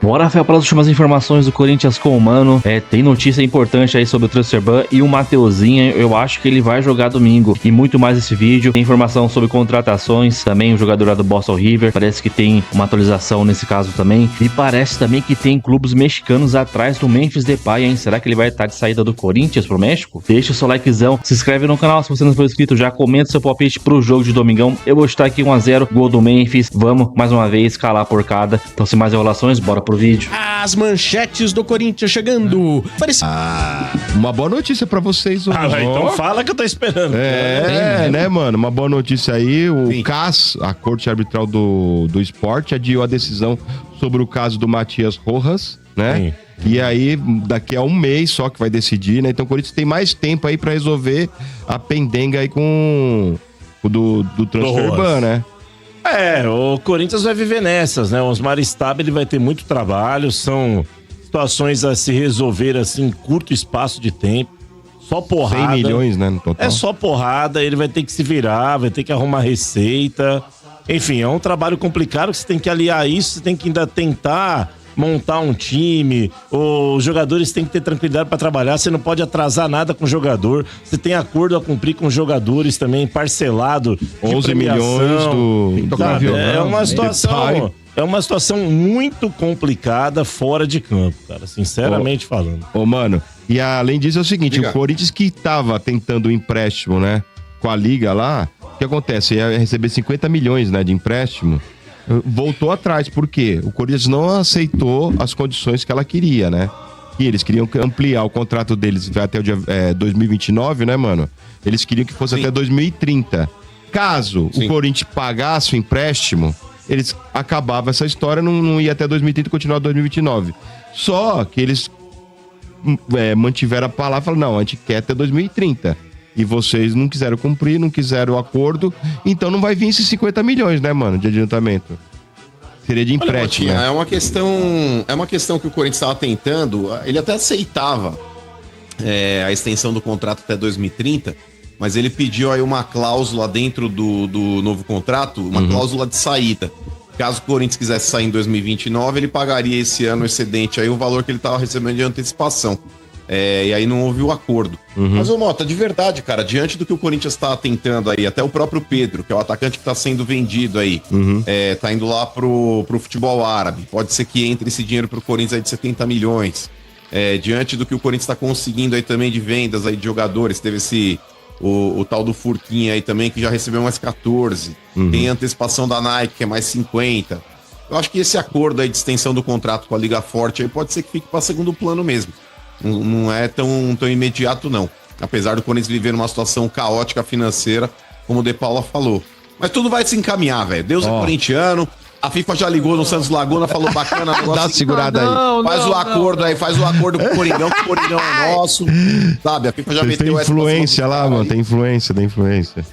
Bora, Rafael, para as últimas informações do Corinthians com o Mano. Tem notícia importante aí sobre o transfer ban e o Mateuzinho, eu acho que ele vai jogar domingo. E muito mais esse vídeo. Tem informação sobre contratações, também o jogador lá do Boston River. Parece que tem uma atualização nesse caso também. E parece também que tem clubes mexicanos atrás do Memphis Depay, hein? Será que ele vai estar de saída do Corinthians pro México? Deixa o seu likezão, se inscreve no canal se você não for inscrito já, comenta seu palpite pro jogo de domingão. Eu vou chutar aqui 1-0, gol do Memphis. Vamos, mais uma vez, calar a porcada. Então, sem mais enrolações, bora pro vídeo. As manchetes do Corinthians chegando. Uma boa notícia pra vocês hoje. Então fala que eu tô esperando. Né, mano? Uma boa notícia aí. O CAS, a Corte Arbitral do Esporte, adiou a decisão sobre o caso do Matias Rojas, né? Sim. E aí, daqui a um mês só que vai decidir, né? Então o Corinthians tem mais tempo aí pra resolver a pendenga aí com o do transfer ban, né? O Corinthians vai viver nessas, né? O Osmar Stab, ele vai ter muito trabalho, são situações a se resolver assim em curto espaço de tempo, só porrada. 100 milhões, né, no total. É só porrada, ele vai ter que se virar, vai ter que arrumar receita. Enfim, é um trabalho complicado, que você tem que aliar isso, você tem que ainda tentar montar um time, os jogadores têm que ter tranquilidade para trabalhar, você não pode atrasar nada com o jogador, você tem acordo a cumprir com os jogadores também, parcelado, 11 milhões do É uma situação muito complicada fora de campo, cara, sinceramente falando. Mano, e além disso é o seguinte, o Corinthians que tava tentando um empréstimo, né, com a Liga lá, o que acontece? Ia receber 50 milhões, né, de empréstimo, voltou atrás, por quê? O Corinthians não aceitou as condições que ela queria, né? E eles queriam ampliar o contrato deles até o dia 2029, né, mano? Eles queriam que fosse até 2030. Caso o Corinthians pagasse o empréstimo, eles acabavam essa história, não ia até 2030 e continuar 2029. Só que eles mantiveram a palavra e falaram, não, a gente quer até 2030. E vocês não quiseram cumprir, não quiseram o acordo, então não vai vir esses 50 milhões, né, mano, de adiantamento. Seria de empréstimo. Olha, é uma questão que o Corinthians estava tentando, ele até aceitava a extensão do contrato até 2030, mas ele pediu aí uma cláusula dentro do novo contrato, uma cláusula de saída. Caso o Corinthians quisesse sair em 2029, ele pagaria esse ano excedente aí o valor que ele estava recebendo de antecipação. E aí não houve o acordo. Mas, ô Mota, de verdade, cara, diante do que o Corinthians tá tentando aí, até o próprio Pedro, que é o atacante que tá sendo vendido aí, tá indo lá pro futebol árabe. Pode ser que entre esse dinheiro pro Corinthians aí de 70 milhões. Diante do que o Corinthians tá conseguindo aí também de vendas aí de jogadores, teve o tal do Furquinha aí também, que já recebeu mais 14. Tem a antecipação da Nike, que é mais 50. Eu acho que esse acordo aí de extensão do contrato com a Liga Forte aí pode ser que fique pra segundo plano mesmo. Não é tão imediato, não. Apesar do Corinthians viver numa situação caótica financeira, como o De Paula falou. Mas tudo vai se encaminhar, velho. Deus é corintiano. A FIFA já ligou no Santos Laguna, falou bacana. Dá uma segurada aí. Faz o acordo com o Coringão, que o Coringão é nosso. Sabe, a FIFA já meteu essa... Tem influência lá, mano. Tem influência.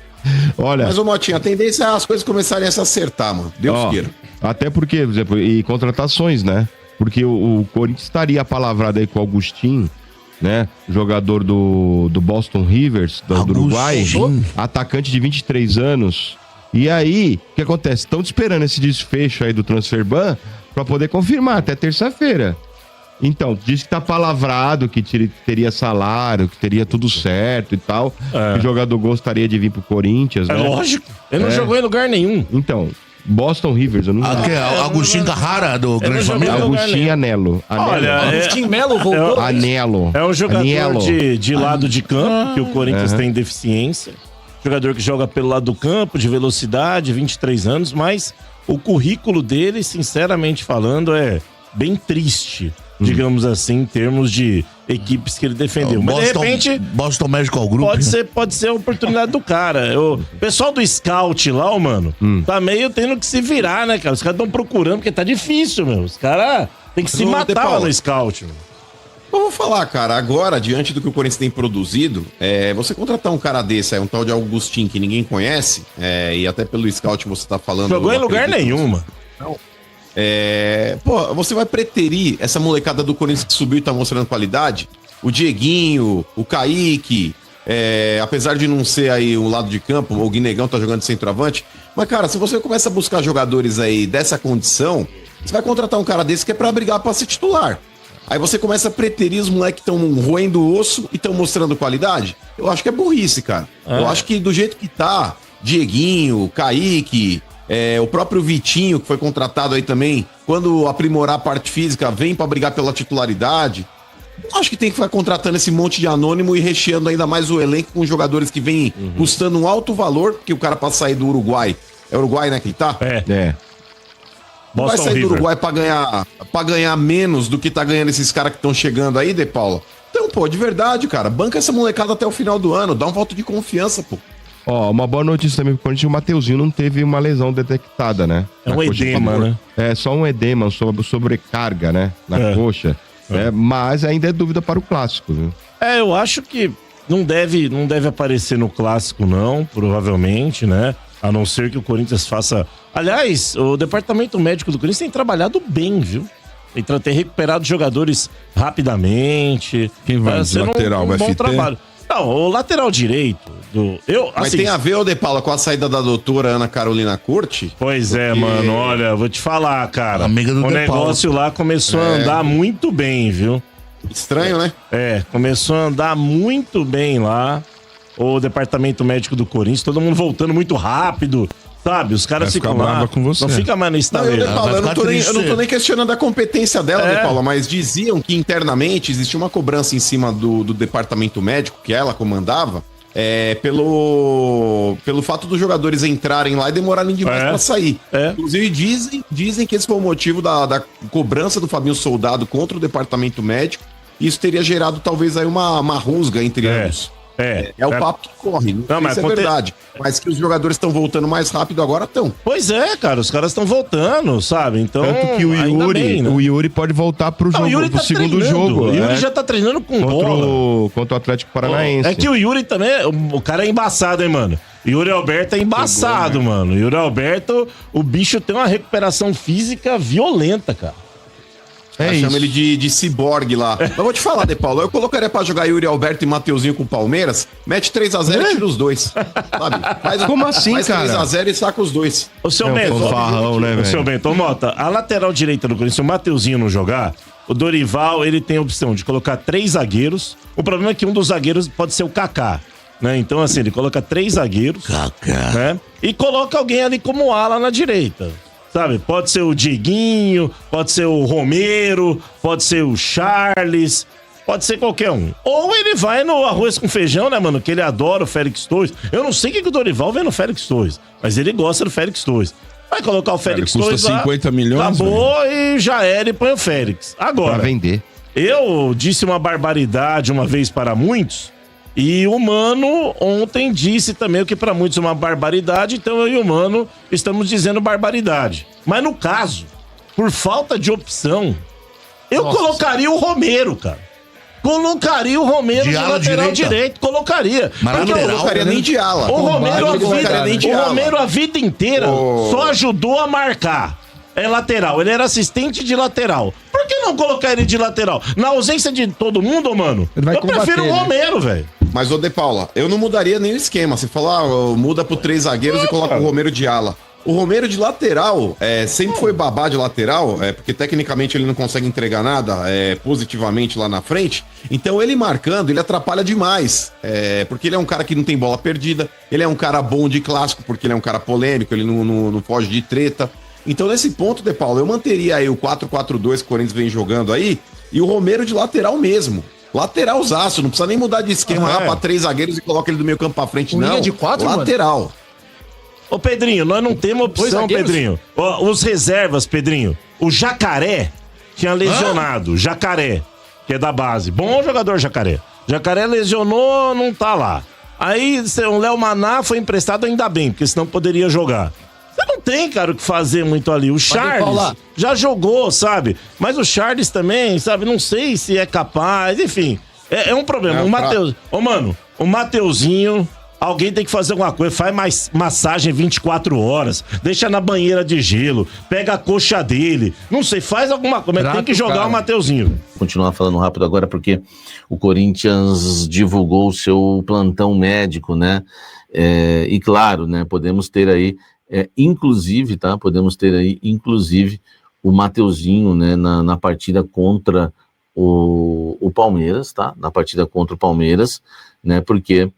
Olha... Mas, ô Motinha, a tendência é as coisas começarem a se acertar, mano. Deus queira. Até porque, por exemplo, e contratações, né? Porque o Corinthians estaria apalavrado aí com o Agustin, né? Jogador do Boston Rivers, do Uruguai. Atacante de 23 anos. E aí, o que acontece? Estão esperando esse desfecho aí do transfer ban pra poder confirmar até terça-feira. Então, diz que tá palavrado, que teria salário, que teria tudo certo e tal. Que o jogador gostaria de vir pro Corinthians, né? Lógico. Ele não jogou em lugar nenhum. Então... Boston Rivers, eu não sei. Agostinho Carrara, do Grande Família? Agostinho Anelo. Olha, Agostinho Melo voltou. Anelo. É um jogador de lado de campo, que o Corinthians tem deficiência. Jogador que joga pelo lado do campo, de velocidade, 23 anos, mas o currículo dele, sinceramente falando, é bem triste, digamos assim, em termos de equipes que ele defendeu. Mas de repente... Boston Medical Group. Pode ser a oportunidade do cara. O pessoal do scout lá, mano, tá meio tendo que se virar, né, cara? Os caras estão procurando, porque tá difícil, meu. Os caras têm que se matar lá no scout, meu. Eu vou falar, cara, agora, diante do que o Corinthians tem produzido, você contratar um cara desse, um tal de Agustin, que ninguém conhece, e até pelo scout você tá falando... Jogou em lugar nenhum, mano. Não. Você vai preterir essa molecada do Corinthians que subiu e tá mostrando qualidade? O Dieguinho, o Kaique, apesar de não ser aí um lado de campo, o Guinegão tá jogando de centroavante, mas, cara, se você começa a buscar jogadores aí dessa condição, Você vai contratar um cara desse que é pra brigar pra ser titular. Aí você começa a preterir os moleques que estão roendo o osso e estão mostrando qualidade. Eu acho que é burrice, cara. Eu acho que do jeito que tá, Dieguinho, Kaique, o próprio Vitinho, que foi contratado aí também, quando aprimorar a parte física, vem pra brigar pela titularidade. Eu acho que tem que ficar contratando esse monte de anônimo e recheando ainda mais o elenco com jogadores que vêm custando um alto valor, porque o cara pra sair do Uruguai, é Uruguai, né, que ele tá? Não vai sair do Uruguai pra ganhar menos do que tá ganhando esses caras que estão chegando aí, De Paula. Então, pô, de verdade, cara, banca essa molecada até o final do ano, dá um voto de confiança, pô. Ó, uma boa notícia também pro Corinthians, o Mateuzinho não teve uma lesão detectada, né? É um edema, né? É, só um edema, sobrecarga, né? Na coxa. Mas ainda é dúvida para o clássico, viu? Eu acho que não deve aparecer no clássico, não, provavelmente, né? A não ser que o Corinthians faça... Aliás, o departamento médico do Corinthians tem trabalhado bem, viu? Tem recuperado jogadores rapidamente. Quem vai de lateral? Vai FT? bom trabalho. Não, o lateral direito... Mas tem a ver, De Paula, com a saída da doutora Ana Carolina Corte? Pois é, mano, olha, vou te falar, cara. Amiga do o De negócio lá começou a andar muito bem, viu? Estranho, né? Começou a andar muito bem lá. O departamento médico do Corinthians, todo mundo voltando muito rápido, sabe? Os caras Vai ficar ficam lá. brava com você. Não fica mais no Não, estaleiro. De Paula, eu não tô nem questionando a competência dela, De Paula, mas diziam que internamente existia uma cobrança em cima do departamento médico que ela comandava, pelo fato dos jogadores entrarem lá e demorarem demais pra sair. Inclusive, dizem que esse foi o motivo da cobrança do Fabinho Soldado contra o departamento médico. Isso teria gerado talvez aí uma rusga entre ambos. É o papo que corre, não sei se é verdade. Mas que os jogadores estão voltando mais rápido agora estão. Pois é, cara, os caras estão voltando, sabe? Então, tanto que o Yuri pode voltar pro jogo, pro segundo jogo. O Yuri já tá treinando com bola. Contra o Atlético Paranaense. É que o Yuri também, o cara é embaçado, hein, mano? Yuri Alberto é embaçado, mano. Yuri Alberto, o bicho tem uma recuperação física violenta, cara. Chama ele de ciborgue lá. Mas vou te falar, De Paulo, eu colocaria pra jogar Yuri Alberto e Mateuzinho com o Palmeiras, mete 3x0 e tira os dois. Sabe? Como assim, faz cara? 3x0 e saca os dois. O seu Bento, né, seu Bento, Mota, a lateral direita do Corinthians, se o Mateuzinho não jogar, o Dorival, ele tem a opção de colocar 3 zagueiros. O problema é que um dos zagueiros pode ser o Kaká, né? Então, assim, ele coloca 3 zagueiros, né? E coloca alguém ali como ala na direita. Sabe, pode ser o Dieguinho, pode ser o Romero, pode ser o Charles, pode ser qualquer um. Ou ele vai no arroz com feijão, né, mano, que ele adora o Félix Torres. Eu não sei o que o Dorival vê no Félix Torres, mas ele gosta do Félix Torres. Vai colocar o Félix Torres custa 50 milhões, acabou e já era e põe o Félix. Agora, pra vender. Eu disse uma barbaridade uma vez para muitos, e o Mano ontem disse também o que para muitos é uma barbaridade, então eu e o Mano estamos dizendo barbaridade. Mas no caso, por falta de opção, eu colocaria o Romero, cara. Colocaria o Romero de lateral direito, colocaria. Mas eu não colocaria nem de ala. O Romero a vida inteira só ajudou a marcar. É lateral, ele era assistente de lateral. Por que não colocar ele de lateral? Na ausência de todo mundo, mano, eu prefiro o Romero, velho. Mas, ô De Paula, eu não mudaria nem o esquema. Você fala, muda pro 3 zagueiros e coloca o Romero de ala. O Romero de lateral, sempre foi babá de lateral, porque tecnicamente ele não consegue entregar nada positivamente lá na frente. Então ele marcando, ele atrapalha demais. Porque ele é um cara que não tem bola perdida, ele é um cara bom de clássico, porque ele é um cara polêmico, ele não foge de treta. Então nesse ponto, De Paula, eu manteria aí o 4-4-2 que o Corinthians vem jogando aí, e o Romero de lateral mesmo. Lateralzaço, não precisa nem mudar de esquema pra 3 zagueiros e coloca ele do meio campo pra frente, não. De 4, lateral. Mano. Ô, Pedrinho, nós não temos opção, Pedrinho. Os reservas, Pedrinho. O Jacaré tinha lesionado. Jacaré, que é da base. Bom jogador, Jacaré. Jacaré lesionou, não tá lá. Aí o Léo Maná foi emprestado, ainda bem, porque senão poderia jogar. Você não tem, cara, o que fazer muito ali. O Charles já jogou, sabe? Mas o Charles também, sabe? Não sei se é capaz, enfim. É um problema. O Mateus... Ô, mano, o Mateuzinho... Alguém tem que fazer alguma coisa, faz mais massagem 24 horas, deixa na banheira de gelo, pega a coxa dele, não sei, faz alguma coisa, mas tem que jogar o Mateuzinho. Continuar falando rápido agora, porque o Corinthians divulgou o seu plantão médico, né? E claro, né, podemos ter aí, inclusive, o Mateuzinho, né, na partida contra o Palmeiras, tá? Na partida contra o Palmeiras, né? Porque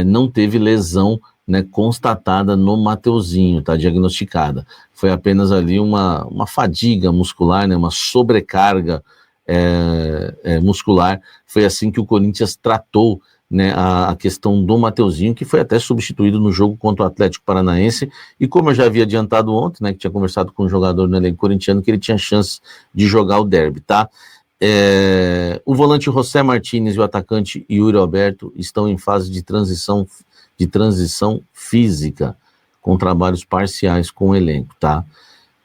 não teve lesão, né, constatada no Mateuzinho, tá? Diagnosticada. Foi apenas ali uma fadiga muscular, né? Uma sobrecarga muscular. Foi assim que o Corinthians tratou, né, a questão do Mateuzinho, que foi até substituído no jogo contra o Atlético Paranaense, e como eu já havia adiantado ontem, né, que tinha conversado com um jogador no elenco corintiano, que ele tinha chance de jogar o derby, tá? O volante José Martínez e o atacante Yuri Alberto estão em fase de transição física, com trabalhos parciais com o elenco, tá?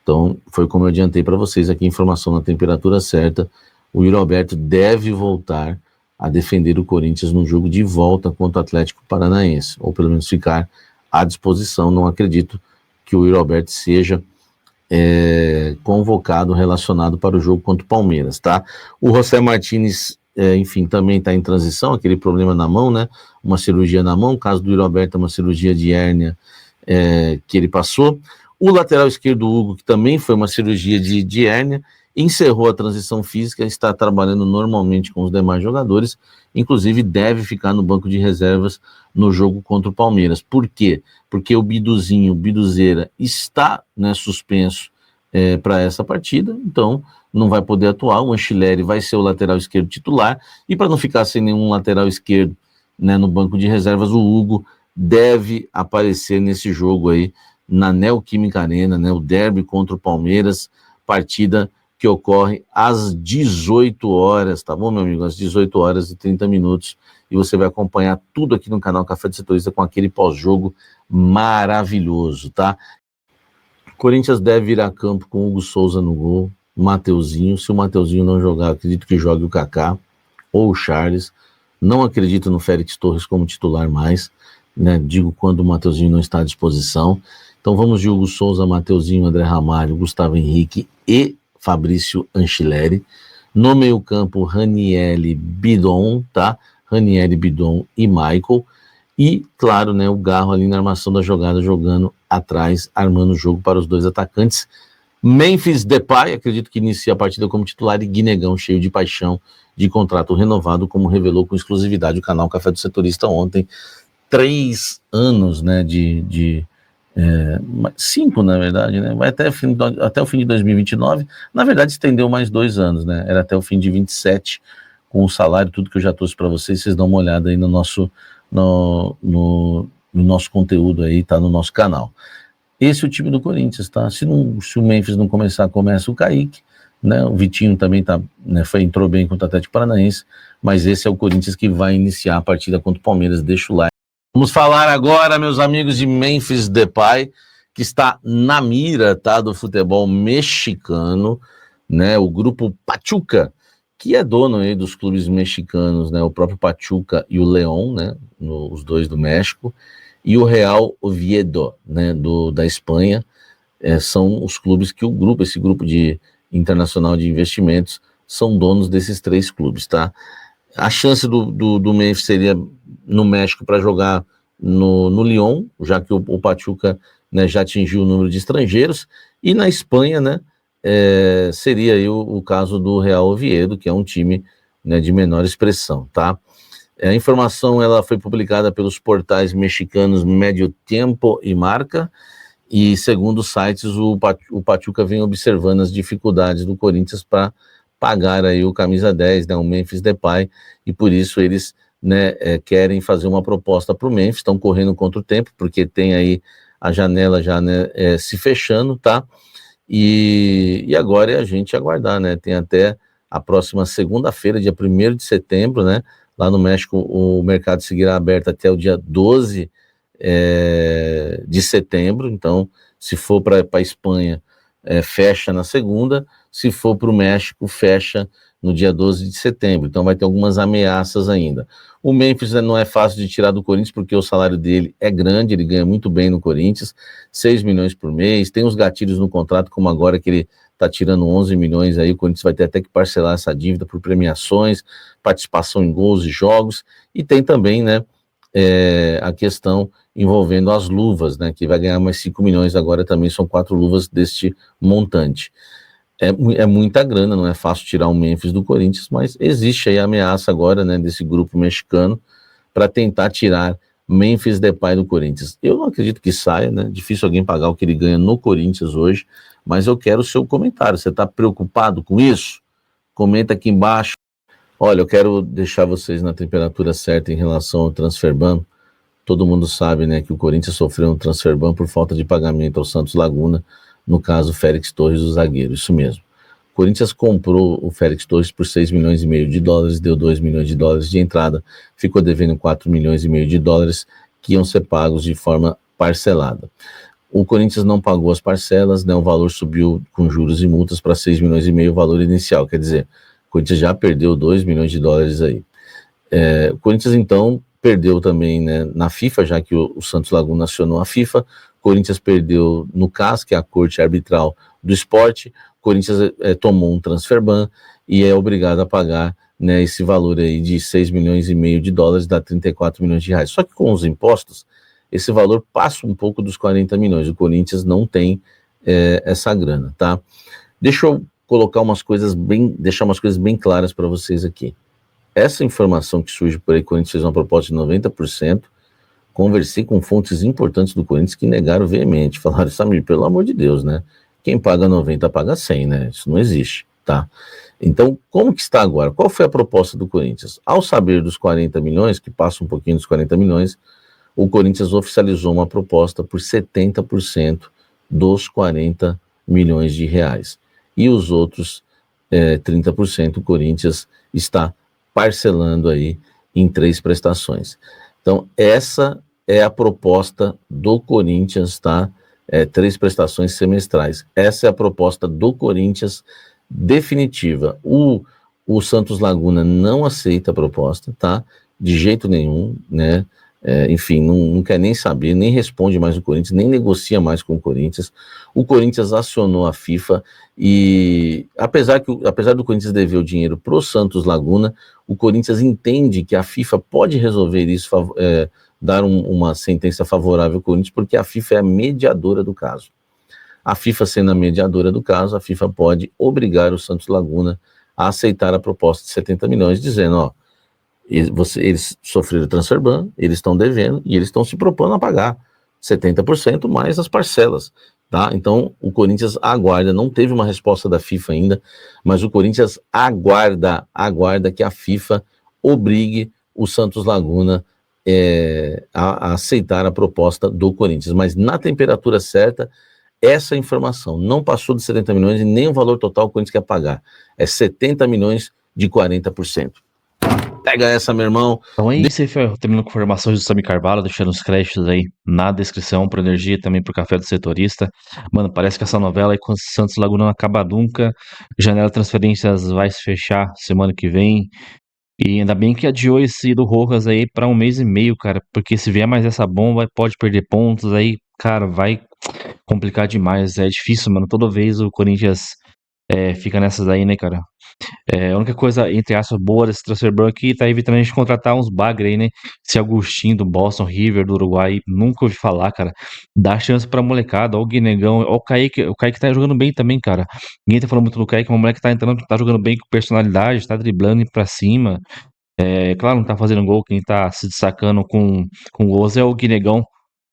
Então, foi como eu adiantei para vocês aqui, informação na temperatura certa, o Yuri Alberto deve voltar a defender o Corinthians no jogo de volta contra o Atlético Paranaense, ou pelo menos ficar à disposição. Não acredito que o Yuri Alberto seja convocado, relacionado para o jogo contra o Palmeiras, tá? O José Martínez, enfim, também está em transição, aquele problema na mão, né? Uma cirurgia na mão, o caso do Yuri Alberto é uma cirurgia de hérnia que ele passou. O lateral esquerdo, Hugo, que também foi uma cirurgia de hérnia, encerrou a transição física, está trabalhando normalmente com os demais jogadores, inclusive deve ficar no banco de reservas no jogo contra o Palmeiras. Por quê? Porque o Biduzeira está, né, suspenso para essa partida, então não vai poder atuar. O Anchileri vai ser o lateral esquerdo titular, e para não ficar sem nenhum lateral esquerdo, né, no banco de reservas, o Hugo deve aparecer nesse jogo aí, na Neoquímica Arena, né, o derby contra o Palmeiras, partida que ocorre às 18 horas, tá bom, meu amigo? Às 18 horas e 30 minutos, e você vai acompanhar tudo aqui no canal Café do Setorista com aquele pós-jogo maravilhoso, tá? Corinthians deve ir a campo com o Hugo Souza no gol, Mateuzinho. Se o Mateuzinho não jogar, acredito que jogue o Kaká ou o Charles. Não acredito no Félix Torres como titular mais, né? Digo quando o Mateuzinho não está à disposição. Então vamos de Hugo Souza, Mateuzinho, André Ramalho, Gustavo Henrique e Fabrício Anchileri. No meio campo, Ranieri, Bidon, tá? Ranieri, Bidon e Michael. E, claro, né, o Garro ali na armação da jogada, jogando atrás, armando o jogo para os dois atacantes. Memphis Depay, acredito que inicia a partida como titular, e Guinegão, cheio de paixão, de contrato renovado, como revelou com exclusividade o canal Café do Setorista ontem. 3 anos, né, 5, na verdade, né? Vai até o fim de 2029. Na verdade, estendeu mais 2 anos, né? Era até o fim de 27, com o salário, tudo que eu já trouxe para vocês dão uma olhada aí no nosso conteúdo aí, tá no nosso canal. Esse é o time do Corinthians, tá? Se o Memphis não começar, começa o Kaique, né? O Vitinho também tá, né, entrou bem contra o Atlético Paranaense, mas esse é o Corinthians que vai iniciar a partida contra o Palmeiras. Deixa o like. Vamos falar agora, meus amigos, de Memphis Depay, que está na mira, tá, do futebol mexicano, né? O grupo Pachuca, que é dono aí dos clubes mexicanos, né? O próprio Pachuca e o León, né? Os dois do México, e o Real Oviedo, né? Da Espanha, são os clubes que esse grupo de internacional de investimentos são donos desses 3 clubes, tá? A chance do Memphis seria no México para jogar no Lyon, já que o Pachuca, né, já atingiu o número de estrangeiros, e na Espanha, né, seria aí o caso do Real Oviedo, que é um time, né, de menor expressão, tá? A informação ela foi publicada pelos portais mexicanos Medio Tiempo e Marca, e segundo os sites, o Pachuca vem observando as dificuldades do Corinthians para pagar aí o camisa 10, né, o Memphis Depay, e por isso eles, né, querem fazer uma proposta para o Memphis, estão correndo contra o tempo, porque tem aí a janela já, né, se fechando, tá? E agora é a gente aguardar, né? Tem até a próxima segunda-feira, dia 1º de setembro, né? Lá no México o mercado seguirá aberto até o dia 12 de setembro, então se for para a Espanha, fecha na segunda, se for para o México, fecha no dia 12 de setembro, então vai ter algumas ameaças ainda. O Memphis não é fácil de tirar do Corinthians, porque o salário dele é grande, ele ganha muito bem no Corinthians, 6 milhões por mês, tem os gatilhos no contrato, como agora que ele está tirando 11 milhões, aí o Corinthians vai ter até que parcelar essa dívida por premiações, participação em gols e jogos, e tem também, né, a questão envolvendo as luvas, né, que vai ganhar mais 5 milhões agora também, são 4 luvas deste montante. É muita grana, não é fácil tirar o Memphis do Corinthians, mas existe aí a ameaça agora, né, desse grupo mexicano para tentar tirar Memphis Depay do Corinthians. Eu não acredito que saia, né? Difícil alguém pagar o que ele ganha no Corinthians hoje, mas eu quero o seu comentário. Você está preocupado com isso? Comenta aqui embaixo. Olha, eu quero deixar vocês na temperatura certa em relação ao transfer ban. Todo mundo sabe, né, que o Corinthians sofreu um transfer ban por falta de pagamento ao Santos Laguna, no caso Félix Torres, o zagueiro, isso mesmo. O Corinthians comprou o Félix Torres por 6 milhões e meio de dólares, deu 2 milhões de dólares de entrada, ficou devendo 4 milhões e meio de dólares que iam ser pagos de forma parcelada. O Corinthians não pagou as parcelas, né, o valor subiu com juros e multas para 6 milhões e meio o valor inicial, quer dizer, o Corinthians já perdeu 2 milhões de dólares aí. O Corinthians então perdeu também, né, na FIFA, já que o Santos Laguna acionou a FIFA, o Corinthians perdeu no CAS, que é a Corte Arbitral do Esporte, o Corinthians tomou um transfer ban e é obrigado a pagar, né, esse valor aí de 6 milhões e meio de dólares, dá 34 milhões de reais. Só que com os impostos, esse valor passa um pouco dos 40 milhões, o Corinthians não tem essa grana, tá? Deixa eu colocar deixar umas coisas bem claras para vocês aqui. Essa informação que surge por aí, o Corinthians fez uma proposta de 90%, conversei com fontes importantes do Corinthians que negaram veemente, falaram, Samir, pelo amor de Deus, né? Quem paga 90 paga 100, né? Isso não existe, tá? Então, como que está agora? Qual foi a proposta do Corinthians? Ao saber dos 40 milhões, que passa um pouquinho dos 40 milhões, o Corinthians oficializou uma proposta por 70% dos 40 milhões de reais. E os outros 30% o Corinthians está parcelando aí em 3 prestações. Então, essa é a proposta do Corinthians, tá? 3 prestações semestrais. Essa é a proposta do Corinthians definitiva. O Santos Laguna não aceita a proposta, tá? De jeito nenhum, né? Enfim, não quer nem saber, nem responde mais o Corinthians, nem negocia mais com o Corinthians. O Corinthians acionou a FIFA e, apesar do Corinthians dever o dinheiro pro Santos Laguna, o Corinthians entende que a FIFA pode resolver isso, dar uma sentença favorável ao Corinthians, porque a FIFA é a mediadora do caso. A FIFA sendo a mediadora do caso, a FIFA pode obrigar o Santos Laguna a aceitar a proposta de 70 milhões, dizendo, ó, eles sofreram transfer ban, eles estão devendo e eles estão se propondo a pagar 70% mais as parcelas, tá? Então, o Corinthians aguarda, não teve uma resposta da FIFA ainda, mas o Corinthians aguarda que a FIFA obrigue o Santos Laguna a aceitar a proposta do Corinthians, mas na temperatura certa, essa informação não passou de 70 milhões e nem o valor total que o Corinthians quer pagar, é 70 milhões de 40%. Pega essa, meu irmão. Então é isso aí, terminando com informações do Samir Carvalho, deixando os créditos aí na descrição pro Energia e também pro Café do Setorista. Mano, parece que essa novela aí com o Santos Laguna não acaba nunca. Janela de transferências vai se fechar semana que vem. E ainda bem que adiou esse do Rojas aí pra 1 mês e meio, cara. Porque se vier mais essa bomba, pode perder pontos aí, cara, vai complicar demais. É difícil, mano. Toda vez o Corinthians fica nessas aí, né, cara? A única coisa, entre aspas, boa desse transfer ban aqui tá evitando a gente contratar uns bagre aí, né? Esse Agustinho do Boston River, do Uruguai, nunca ouvi falar, cara. Dá chance pra molecada, ó o Guinegão, ó o Kaique tá jogando bem também, cara. Ninguém tá falando muito do Kaique, mas o moleque tá entrando, tá jogando bem com personalidade, tá driblando indo pra cima. Claro, não tá fazendo gol, quem tá se destacando com gols é o Guinegão.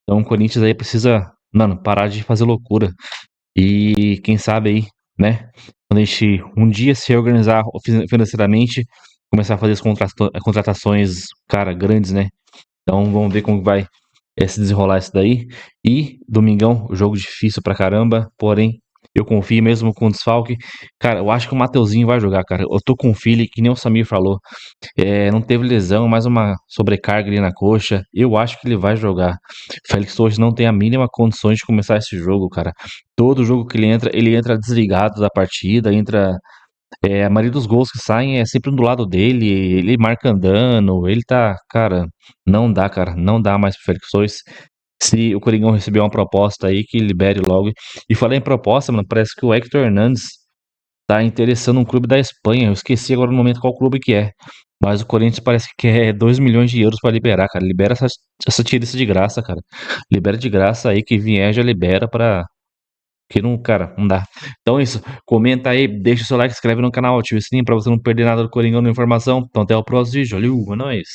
Então o Corinthians aí precisa, mano, parar de fazer loucura. E quem sabe aí, né? Quando a gente um dia se organizar financeiramente, começar a fazer as contratações, cara, grandes, né? Então vamos ver como vai se desenrolar isso daí. E domingão, jogo difícil pra caramba, porém eu confio mesmo com o desfalque. Cara, eu acho que o Mateuzinho vai jogar, cara. Eu tô com o feeling, que nem o Samir falou. Não teve lesão, mais uma sobrecarga ali na coxa. Eu acho que ele vai jogar. Félix Torres não tem a mínima condições de começar esse jogo, cara. Todo jogo que ele entra desligado da partida, a maioria dos gols que saem é sempre do lado dele, ele marca andando, ele tá, cara, cara, não dá mais pro Félix Torres. Se o Coringão receber uma proposta aí, que libere logo. E falei em proposta, mano, parece que o Hector Hernandes tá interessando um clube da Espanha. Eu esqueci agora no momento qual clube que é. Mas o Corinthians parece que quer 2 milhões de euros pra liberar, cara. Libera essa tiriça de graça, cara. Libera de graça aí, que vier já libera pra Que não, cara, não dá. Então é isso. Comenta aí, deixa o seu like, inscreve no canal, ativa o sininho pra você não perder nada do Coringão na informação. Então até o próximo vídeo. Valeu, é nóis.